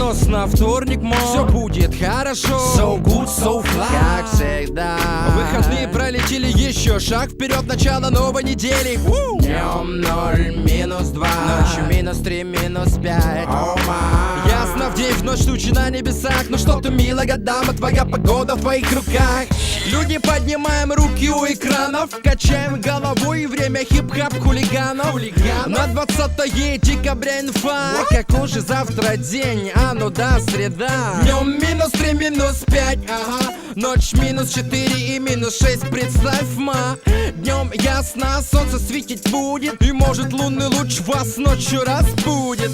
прогноз на вторник мой: все будет хорошо. So good, so fly. Как всегда. Выходные пролетели, еще шаг вперед, начало новой недели. Днем 0, минус 2, Ночью минус 3, минус 5. oh my. Ясно, в день, в ночь, тучи на небесах. Ну что ты, милая дама, твоя погода в твоих руках. Люди, поднимаем руки у экранов, качаем головой, время хип-хап хулиганов. На 20 декабря инфа. Какой же завтра день? А ну да, среда. Днем минус 3, минус 5, ага. Ночь минус 4 и минус 6, представь, ма. Днем ясно, солнце светить будет, и может лунный луч вас ночью разбудит.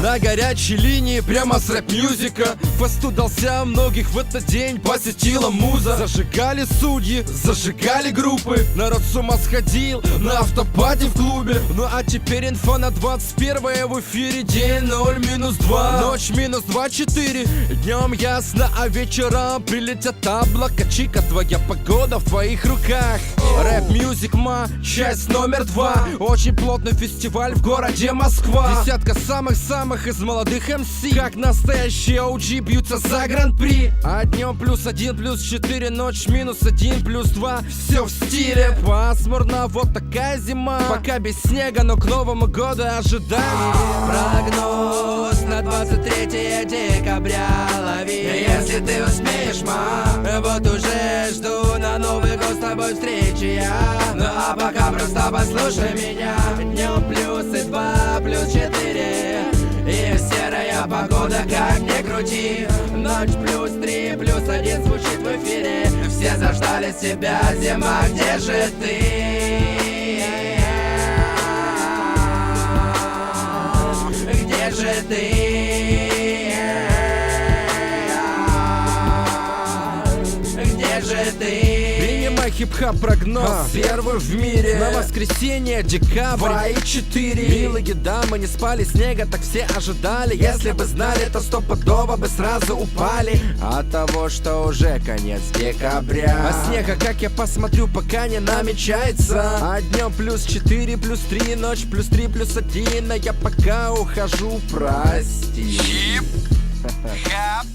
На горячей линии, прямо с рэп-мьюзика, фест удался, многих в этот день посетила муза. Зажигали судьи, зажигали группы, народ с ума сходил на автопате в клубе. Ну а теперь инфа на 21 в эфире. День 0, минус 2, ночь минус 2, 4. Днем ясно, а вечером прилетят облака. Чика, твоя погода в твоих руках. Рэп-мьюзик, ма, часть номер 2. Очень плотный фестиваль в городе Москва. Десятка самых-самых из молодых МС, как настоящие OG, бьются за гран-при. А днем +1, +4, ночь -1, +2. Все в стиле пасмурно, вот такая зима. Пока без снега, но к Новому году ожидание. Прогноз на 23 декабря лови, если ты успеешь, ма. Вот уже жду на Новый год с тобой встречи я. Ну а пока просто послушай меня. Днем +2, +4 и серая погода, как ни крути. Ночь +3, +1 звучит в эфире. Все заждали себя, зима, где же ты? Где же ты? Где же ты? Принимай хип-хап прогноз, первый в мире. На воскресенье, декабрь 4. Милые дамы, не спали снега, так все ожидали. Если бы знали, то стопудово бы сразу упали от того, что уже конец декабря. А снега, как я посмотрю, пока не намечается. А днем +4, +3, ночь +3, +1. А я пока ухожу, прости. Хип-хап